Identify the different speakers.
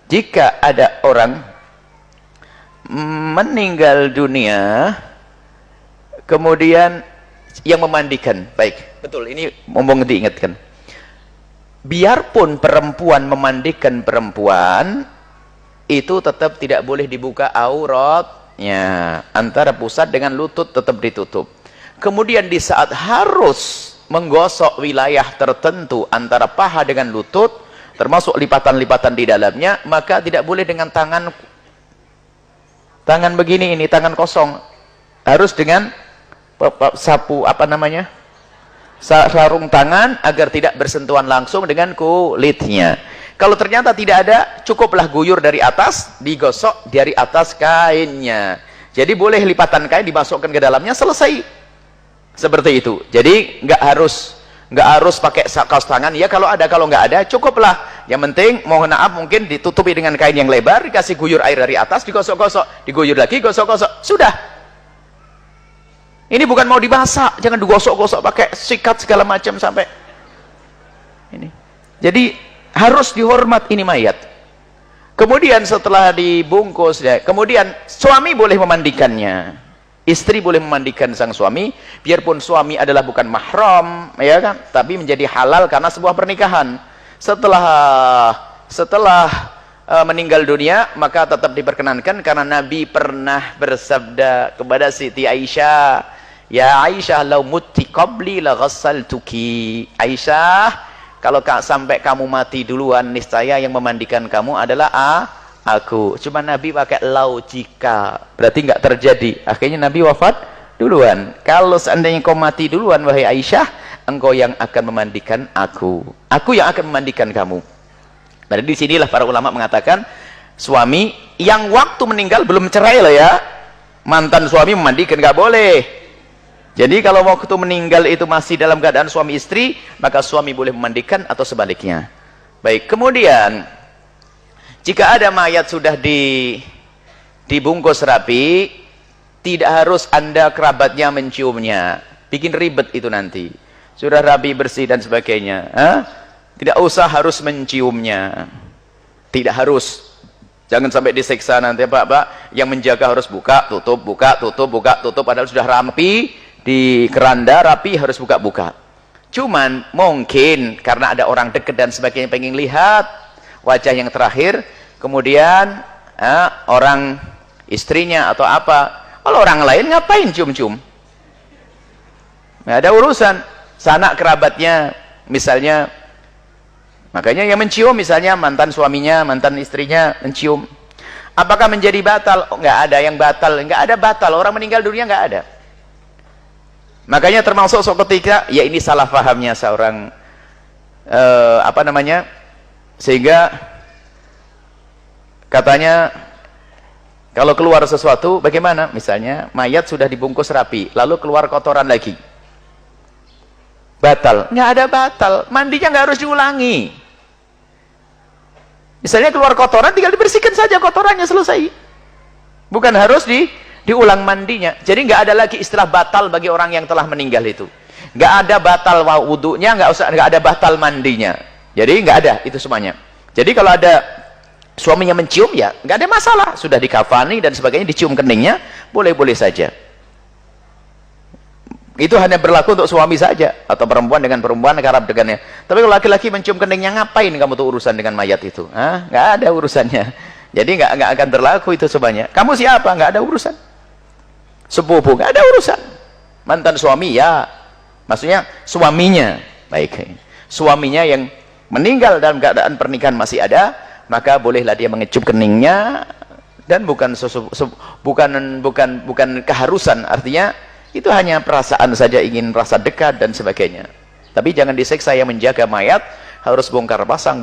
Speaker 1: jika ada orang meninggal dunia kemudian yang memandikan, baik, betul, ini ngomong diingatkan, biarpun perempuan memandikan perempuan itu tetap tidak boleh dibuka auratnya, antara pusat dengan lutut tetap ditutup. Kemudian di saat harus menggosok wilayah tertentu antara paha dengan lutut, termasuk lipatan-lipatan di dalamnya, maka tidak boleh dengan tangan begini, ini tangan kosong, harus dengan sapu, apa namanya, sarung tangan, agar tidak bersentuhan langsung dengan kulitnya. Kalau ternyata tidak ada, cukuplah guyur dari atas, digosok dari atas kainnya. Jadi boleh lipatan kain dimasukkan ke dalamnya, selesai. Seperti itu. Jadi nggak harus pakai kaos tangan. Ya kalau ada, kalau nggak ada, cukuplah. Yang penting, mohon maaf, mungkin ditutupi dengan kain yang lebar, dikasih guyur air dari atas, digosok-gosok, diguyur lagi, gosok-gosok, sudah. Ini bukan mau dibasak, jangan digosok-gosok pakai sikat segala macam sampai ini. Jadi harus dihormat, ini mayat. Kemudian setelah dibungkus, ya, kemudian suami boleh memandikannya, istri boleh memandikan sang suami, biarpun suami adalah bukan mahram, ya kan, tapi menjadi halal karena sebuah pernikahan. Setelah meninggal dunia, maka tetap diperkenankan, karena Nabi pernah bersabda kepada Siti Aisyah, ya Aisyah, lau mutti qabli la ghassaltuki. Aisyah, kalau sampai kamu mati duluan, niscaya yang memandikan kamu adalah aku. Cuma Nabi pakai lau, jika, berarti nggak terjadi. Akhirnya Nabi wafat duluan. Kalau seandainya kau mati duluan, wahai Aisyah, engkau yang akan memandikan aku yang akan memandikan kamu. Dari disinilah para ulama mengatakan, suami yang waktu meninggal belum cerai loh ya, mantan suami memandikan nggak boleh. Jadi kalau waktu meninggal itu masih dalam keadaan suami istri, maka suami boleh memandikan atau sebaliknya. Baik, kemudian jika ada mayat sudah dibungkus rapi, tidak harus Anda kerabatnya menciumnya, bikin ribet itu nanti. Sudah rapi, bersih dan sebagainya, tidak usah harus menciumnya, tidak harus. Jangan sampai disiksa nanti, Pak, yang menjaga harus buka tutup, buka tutup, buka tutup, padahal sudah rapi di keranda, rapi, harus buka-buka. Cuman mungkin karena ada orang dekat dan sebagainya, pengen lihat wajah yang terakhir, kemudian orang istrinya atau apa. Kalau orang lain ngapain cium-cium? Nggak ada urusan. Sanak kerabatnya misalnya, makanya yang mencium misalnya mantan suaminya, mantan istrinya mencium, apakah menjadi batal? Oh, nggak ada yang batal, nggak ada batal. Orang meninggal dunia nggak ada. Makanya termasuk ketika, ya ini salah pahamnya seorang apa namanya, sehingga katanya kalau keluar sesuatu bagaimana, misalnya mayat sudah dibungkus rapi lalu keluar kotoran lagi, batal? Nggak ada batal, mandinya nggak harus diulangi. Misalnya keluar kotoran, tinggal dibersihkan saja kotorannya, selesai, bukan harus diulang mandinya. Jadi nggak ada lagi istilah batal bagi orang yang telah meninggal itu. Nggak ada batal wudunya, nggak ada batal mandinya. Jadi nggak ada itu semuanya. Jadi kalau ada suaminya mencium, ya nggak ada masalah, sudah dikafani dan sebagainya, dicium keningnya, boleh-boleh saja. Itu hanya berlaku untuk suami saja, atau perempuan dengan perempuan, kerap dengannya. Tapi kalau laki-laki mencium keningnya, ngapain kamu tuh urusan dengan mayat itu? Nggak ada urusannya. Jadi nggak akan berlaku itu semuanya. Kamu siapa? Nggak ada urusan. Sepupu, nggak ada urusan. Mantan suami, ya, maksudnya suaminya, baik, suaminya yang meninggal dalam keadaan pernikahan masih ada, maka bolehlah dia mengecup keningnya, dan bukan keharusan. Artinya itu hanya perasaan saja, ingin merasa dekat dan sebagainya. Tapi jangan disiksa yang menjaga mayat, harus bongkar pasang